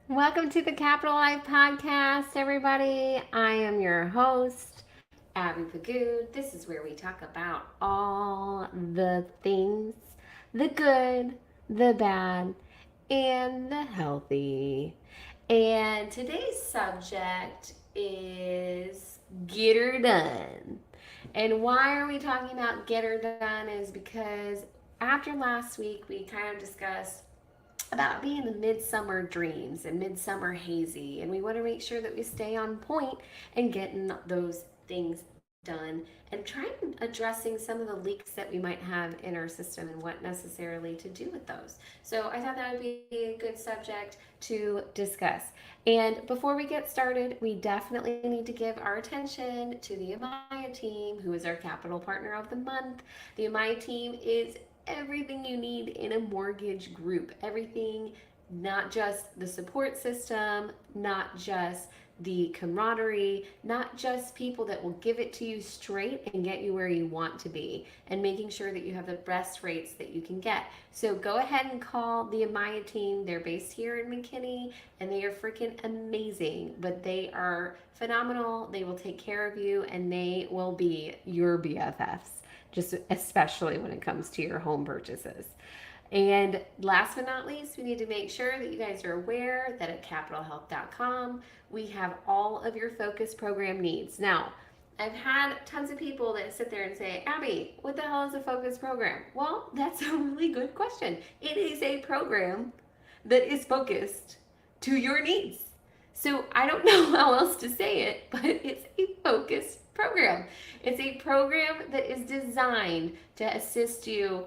Welcome to the Capital Life Podcast, everybody. I am your host, Abby Pagood. This is where we talk about all the things, the good, the bad, and the healthy. And today's subject is get her done. And why are we talking about get her done is because after last week we kind of discussed about being the midsummer dreams and midsummer hazy, and we want to make sure that we stay on point and getting those things done and trying addressing some of the leaks that we might have in our system and what necessarily to do with those. So I thought that would be a good subject to discuss. And before we get started, we definitely need to give our attention to the Amaya team, who is our capital partner of the month. The Amaya team is everything you need in a mortgage group. Everything, not just the support system, not just the camaraderie, not just people that will give it to you straight and get you where you want to be, and making sure that you have the best rates that you can get. So go ahead and call the Amaya team. They're based here in McKinney and they are freaking amazing, but they are phenomenal. They will take care of you and they will be your BFFs, just especially when it comes to your home purchases. And last but not least, we need to make sure that you guys are aware that at capitalhealth.com, we have all of your focus program needs. Now, I've had tons of people that sit there and say, Abby, what the hell is a focus program? Well, that's a really good question. It is a program that is focused to your needs. So I don't know how else to say it, but it's a focused program. It's a program that is designed to assist you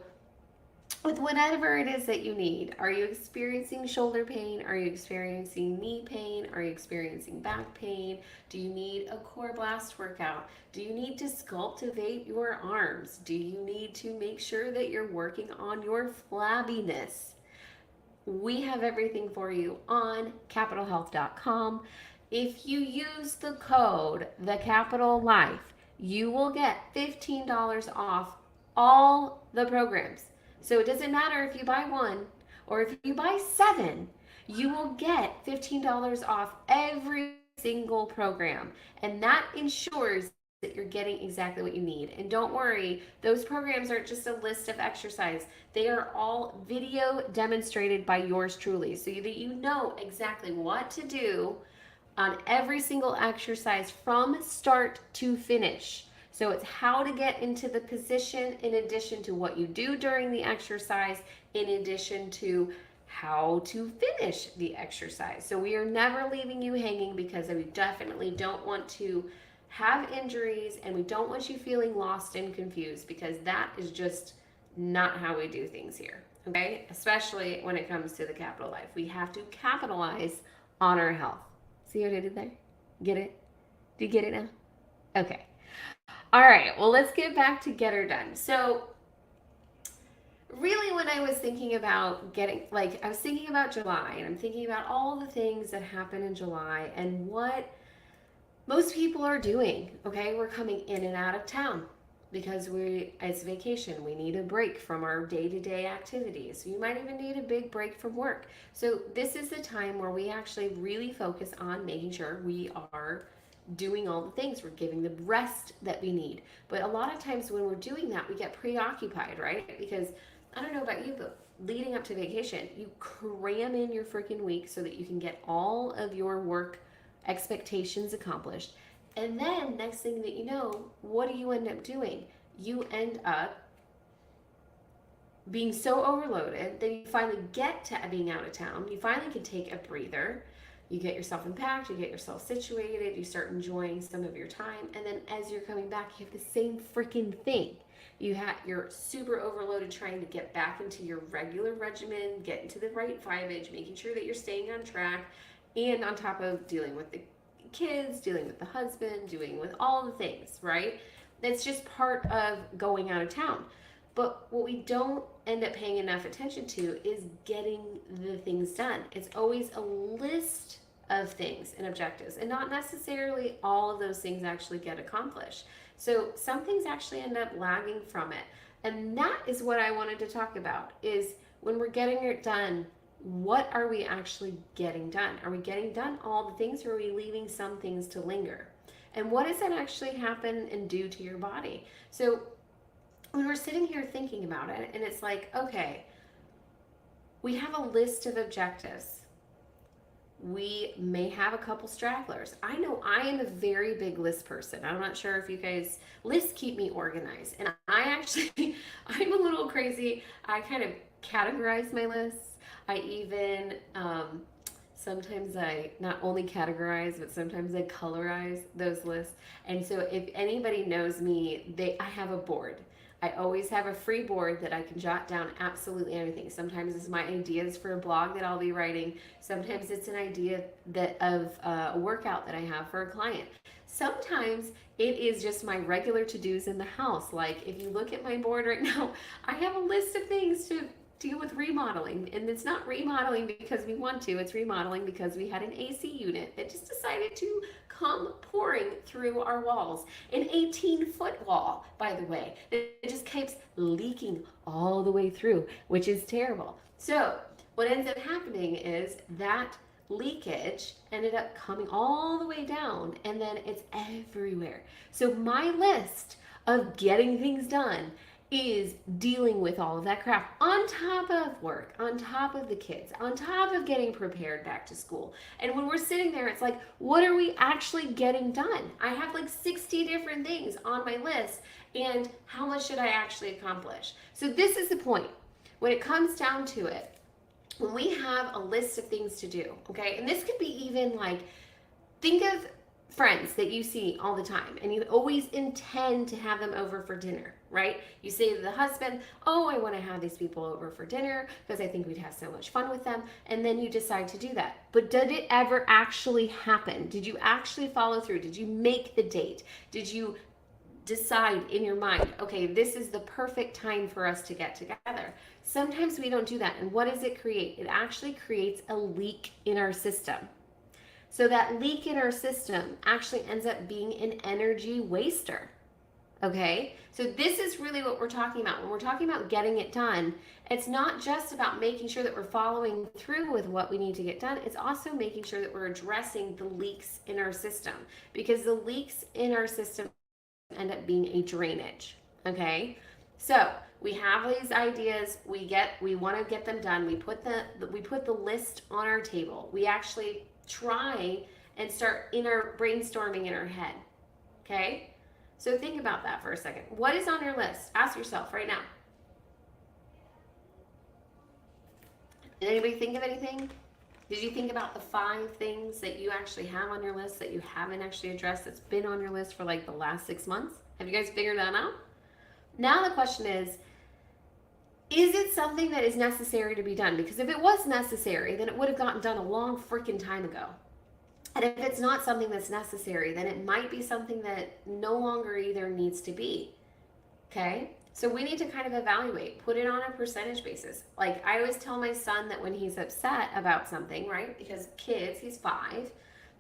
with whatever it is that you need. Are you experiencing shoulder pain? Are you experiencing knee pain? Are you experiencing back pain? Do you need a core blast workout? Do you need to sculptivate your arms? Do you need to make sure that you're working on your flabbiness? We have everything for you on capitalhealth.com. If you use the code the capital life, you will get $15 off all the programs. So it doesn't matter if you buy one or if you buy seven, you will get $15 off every single program. And that ensures that you're getting exactly what you need. And don't worry, those programs aren't just a list of exercise. They are all video demonstrated by yours truly so that you know exactly what to do on every single exercise from start to finish. So it's how to get into the position in addition to what you do during the exercise, in addition to how to finish the exercise. So we are never leaving you hanging because we definitely don't want to have injuries and we don't want you feeling lost and confused because that is just not how we do things here. Okay? Especially when it comes to the capital life. We have to capitalize on our health. See what I did there? Get it? Do you get it now? Okay. All right. Well, let's get back to get her done. So, really, when I was thinking about I was thinking about July and I'm thinking about all the things that happen in July and what most people are doing. Okay. We're coming in and out of town because it's vacation. We need a break from our day-to-day activities. You might even need a big break from work. So this is the time where we actually really focus on making sure we are doing all the things. We're giving the rest that we need. But a lot of times when we're doing that, we get preoccupied, right? Because I don't know about you, but leading up to vacation, you cram in your freaking week so that you can get all of your work expectations accomplished. And then, next thing that you know, what do you end up doing? You end up being so overloaded that you finally get to being out of town. You finally can take a breather. You get yourself unpacked, you get yourself situated, you start enjoying some of your time, and then as you're coming back, you have the same freaking thing. You're super overloaded trying to get back into your regular regimen, get into the right vibage, making sure that you're staying on track, and on top of dealing with the kids, dealing with the husband, dealing with all the things, right? It's just part of going out of town. But what we don't end up paying enough attention to is getting the things done. It's always a list of things and objectives, and not necessarily all of those things actually get accomplished. So some things actually end up lagging from it. And that is what I wanted to talk about is when we're getting it done, what are we actually getting done? Are we getting done all the things, or are we leaving some things to linger? And what does that actually happen and do to your body? So when we're sitting here thinking about it, and it's like, okay, we have a list of objectives. We may have a couple stragglers. I know I am a very big list person. I'm not sure if you guys, lists keep me organized. And I actually, I'm a little crazy. I kind of categorize my lists. I even, sometimes I not only categorize, but sometimes I colorize those lists. And so if anybody knows me, I have a board. I always have a free board that I can jot down absolutely anything. Sometimes it's my ideas for a blog that I'll be writing. Sometimes it's an idea of a workout that I have for a client. Sometimes it is just my regular to-dos in the house. Like if you look at my board right now, I have a list of things to deal with remodeling. And it's not remodeling because we want to, it's remodeling because we had an AC unit that just decided to come pouring through our walls. An 18-foot wall, by the way, it just keeps leaking all the way through, which is terrible. So what ends up happening is that leakage ended up coming all the way down, and then it's everywhere. So my list of getting things done is dealing with all of that crap on top of work, on top of the kids, on top of getting prepared back to school. And when we're sitting there, it's like, what are we actually getting done? I have like 60 different things on my list, and how much should I actually accomplish? So this is the point. When it comes down to it, when we have a list of things to do, okay, and this could be even like, think of friends that you see all the time and you always intend to have them over for dinner, right? You say to the husband, oh, I want to have these people over for dinner because I think we'd have so much fun with them. And then you decide to do that. But did it ever actually happen? Did you actually follow through? Did you make the date? Did you decide in your mind, okay, this is the perfect time for us to get together? Sometimes we don't do that. And what does it create? It actually creates a leak in our system. So that leak in our system actually ends up being an energy waster. Okay? So this is really what we're talking about. When we're talking about getting it done, it's not just about making sure that we're following through with what we need to get done. It's also making sure that we're addressing the leaks in our system, because the leaks in our system end up being a drainage. Okay? So we have these ideas, we want to get them done. We put the list on our table. We actually try and start brainstorming in our head. Okay? So think about that for a second. What is on your list? Ask yourself right now. Did anybody think of anything? Did you think about the 5 things that you actually have on your list that you haven't actually addressed, that's been on your list for like the last 6 months? Have you guys figured that out? Now the question is it something that is necessary to be done? Because if it was necessary, then it would have gotten done a long freaking time ago. And if it's not something that's necessary, then it might be something that no longer either needs to be. Okay? So we need to kind of evaluate, put it on a percentage basis. Like I always tell my son that when he's upset about something, right? Because kids, he's 5.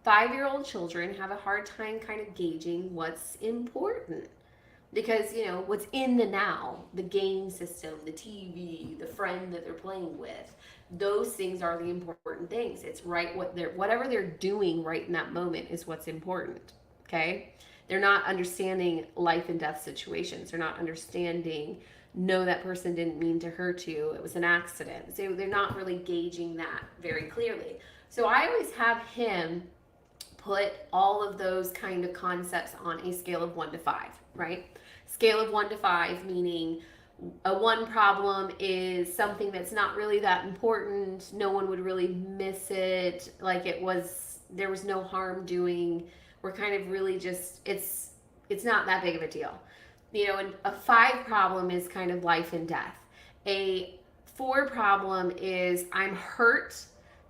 5-year-old children have a hard time kind of gauging what's important. Because, what's in the now, the game system, the TV, the friend that they're playing with, those things are the important things. It's right, whatever they're doing right in that moment is what's important, okay? They're not understanding life and death situations. They're not understanding, no, that person didn't mean to hurt you, it was an accident. So they're not really gauging that very clearly. So I always have him put all of those kind of concepts on a scale of 1 to 5, right? Scale of 1 to 5, meaning a 1 problem is something that's not really that important. No one would really miss it. Like there was no harm doing. We're kind of really just, it's not that big of a deal. And a 5 problem is kind of life and death. A 4 problem is I'm hurt.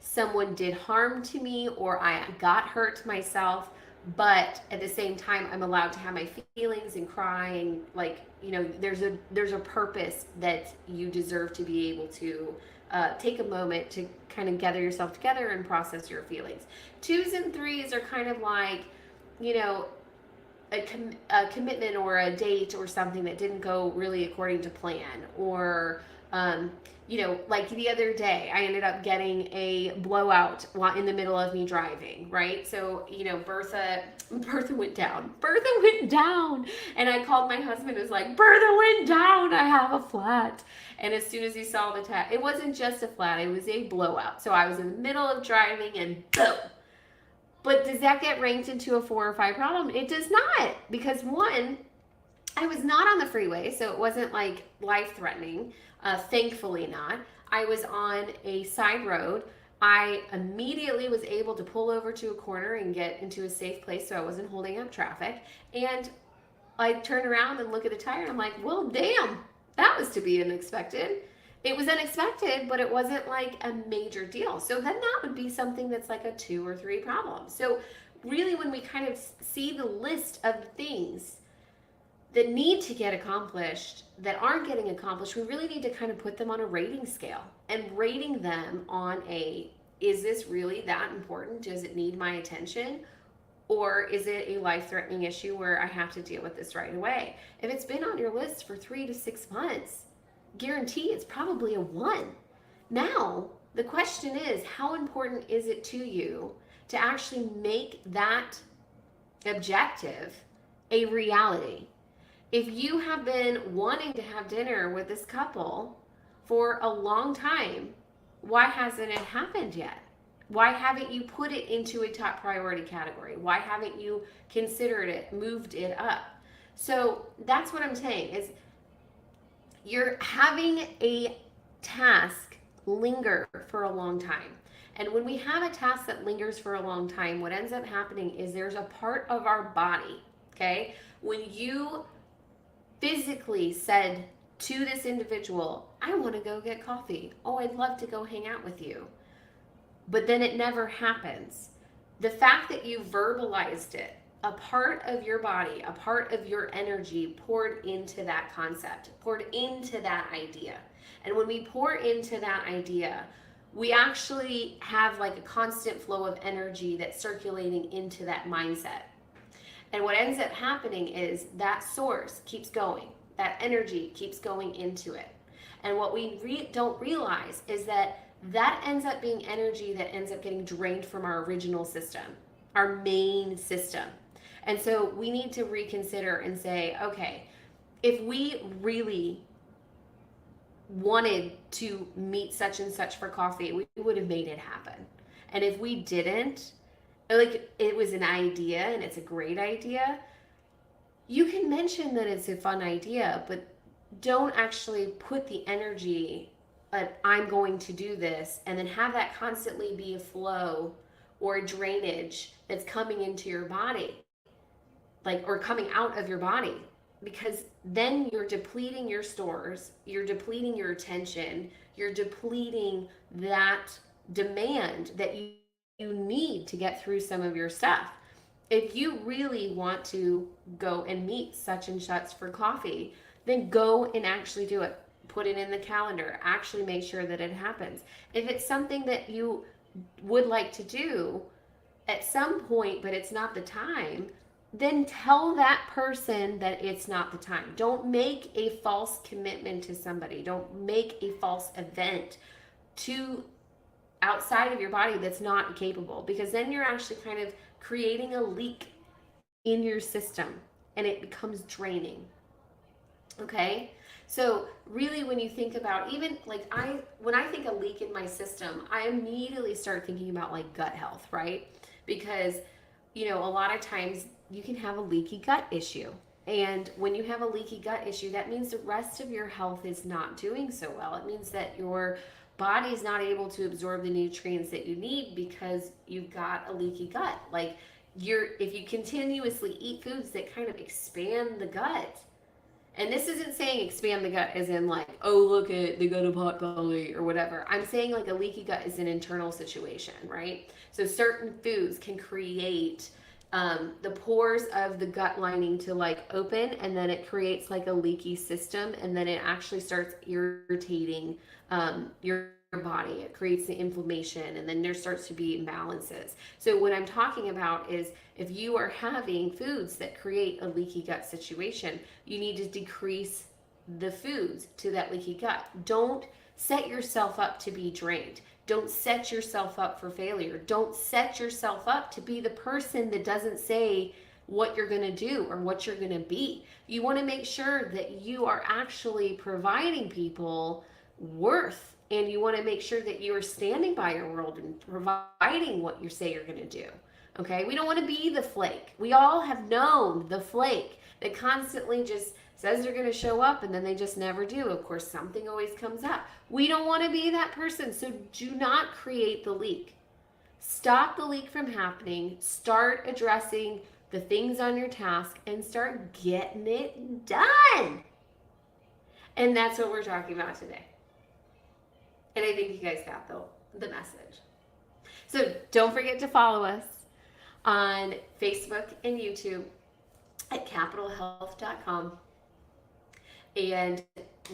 Someone did harm to me, or I got hurt myself, but at the same time I'm allowed to have my feelings and cry, and there's a purpose that you deserve to be able to take a moment to kind of gather yourself together and process your feelings. 2s and 3s are kind of like a commitment or a date or something that didn't go really according to plan, or Like the other day, I ended up getting a blowout while in the middle of me driving, right? So, Bertha went down. Bertha went down. And I called my husband and was like, Bertha went down. I have a flat. And as soon as he saw the tag, it wasn't just a flat, it was a blowout. So I was in the middle of driving and boom. But does that get ranked into a 4 or 5 problem? It does not, because one, I was not on the freeway, so it wasn't like life-threatening. Thankfully not. I was on a side road. I immediately was able to pull over to a corner and get into a safe place so I wasn't holding up traffic. And I turned around and look at the tire and I'm like, well, damn, that was to be unexpected. It was unexpected, but it wasn't like a major deal. So then that would be something that's like a 2 or 3 problem. So really, when we kind of see the list of things that need to get accomplished that aren't getting accomplished, we really need to kind of put them on a rating scale and rating them on is this really that important? Does it need my attention? Or is it a life-threatening issue where I have to deal with this right away? If it's been on your list for 3 to 6 months, guarantee it's probably a 1. Now, the question is, how important is it to you to actually make that objective a reality? If you have been wanting to have dinner with this couple for a long time, why hasn't it happened yet? Why haven't you put it into a top priority category? Why haven't you considered it, moved it up? So that's what I'm saying is you're having a task linger for a long time. And when we have a task that lingers for a long time, what ends up happening is there's a part of our body, okay? When you physically said to this individual, I want to go get coffee. Oh, I'd love to go hang out with you. But then it never happens. The fact that you verbalized it, a part of your body, a part of your energy poured into that concept, poured into that idea. And when we pour into that idea, we actually have like a constant flow of energy that's circulating into that mindset. And what ends up happening is that source keeps going. That energy keeps going into it. And what we don't realize is that ends up being energy that ends up getting drained from our original system, our main system. And so we need to reconsider and say, okay, if we really wanted to meet such and such for coffee, we would have made it happen. And if we didn't, like it was an idea and it's a great idea, you can mention that it's a fun idea, but don't actually put the energy that I'm going to do this and then have that constantly be a flow or a drainage that's coming into your body, or coming out of your body, because then you're depleting your stores, you're depleting your attention, you're depleting that demand that you need to get through some of your stuff. If you really want to go and meet such and such for coffee, then go and actually do it. Put it in the calendar. Actually make sure that it happens. If it's something that you would like to do at some point, but it's not the time, then tell that person that it's not the time. Don't make a false commitment to somebody. Don't make a false event to outside of your body that's not capable, because then you're actually kind of creating a leak in your system and it becomes draining. Okay? So really, when you think about, even like when I think a leak in my system, I immediately start thinking about like gut health, right? Because, a lot of times you can have a leaky gut issue. And when you have a leaky gut issue, that means the rest of your health is not doing so well. It means that your body is not able to absorb the nutrients that you need because you've got a leaky gut. Like if you continuously eat foods that kind of expand the gut, and this isn't saying expand the gut as in like, oh, look at the gut of Potbelly or whatever. I'm saying like a leaky gut is an internal situation, right? So certain foods can create the pores of the gut lining to like open, and then it creates like a leaky system, and then it actually starts irritating your body. It creates the inflammation, and then there starts to be imbalances. So what I'm talking about is if you are having foods that create a leaky gut situation, you need to decrease the foods to that leaky gut. Don't set yourself up to be drained. Don't set yourself up for failure. Don't set yourself up to be the person that doesn't say what you're going to do or what you're going to be. You want to make sure that you are actually providing people worth, and you want to make sure that you are standing by your world and providing what you say you're going to do. Okay? We don't want to be the flake. We all have known the flake that constantly just says they're going to show up and then they just never do. Of course, something always comes up. We don't want to be that person. So do not create the leak. Stop the leak from happening. Start addressing the things on your task and start getting it done. And that's what we're talking about today. And I think you guys got the message. So don't forget to follow us on Facebook and YouTube at capitalhealth.com. And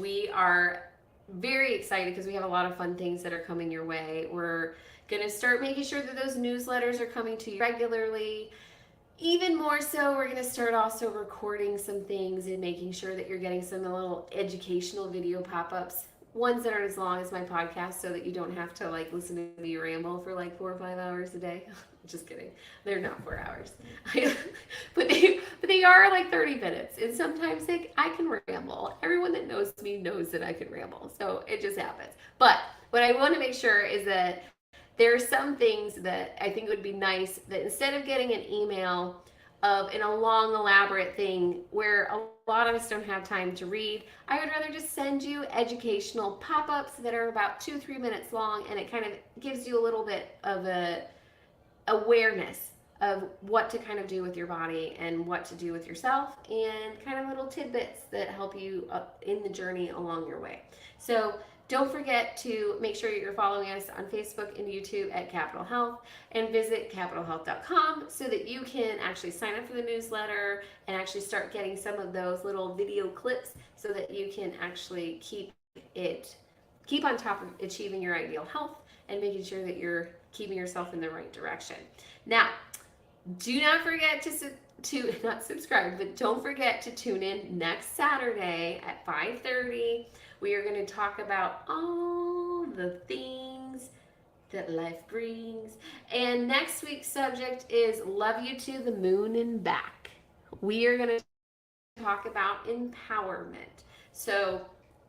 we are very excited because we have a lot of fun things that are coming your way. We're going to start making sure that those newsletters are coming to you regularly. Even more so, we're going to start also recording some things and making sure that you're getting some little educational video pop-ups, ones that aren't as long as my podcast, so that you don't have to like listen to me ramble for like 4 or 5 hours a day. Just kidding. They're not 4 hours. but they are like 30 minutes. And sometimes I can ramble. Everyone that knows me knows that I can ramble. So it just happens. But what I want to make sure is that there are some things that I think would be nice, that instead of getting an email in a long, elaborate thing where a lot of us don't have time to read, I would rather just send you educational pop-ups that are about 2-3 minutes long, and it kind of gives you a little bit of a awareness of what to kind of do with your body and what to do with yourself, and kind of little tidbits that help you in the journey along your way. So don't forget to make sure you're following us on Facebook and YouTube at Capital Health, and visit capitalhealth.com so that you can actually sign up for the newsletter and actually start getting some of those little video clips so that you can actually keep on top of achieving your ideal health and making sure that you're keeping yourself in the right direction. Now, do not forget to not subscribe, but don't forget to tune in next Saturday at 5:30. We are going to talk about all the things that life brings. And next week's subject is Love You to the Moon and Back. We are going to talk about empowerment. So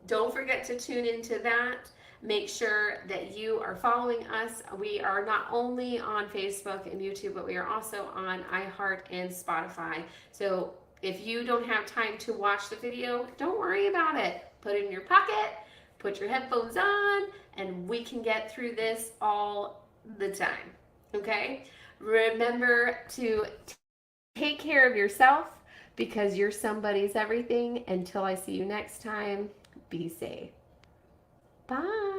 don't forget to tune into that. Make sure that you are following us. We are not only on Facebook and YouTube, but we are also on iHeart and Spotify. So if you don't have time to watch the video, don't worry about it. Put it in your pocket, put your headphones on, and we can get through this all the time. Okay? Remember to take care of yourself, because you're somebody's everything. Until I see you next time, be safe. Bye.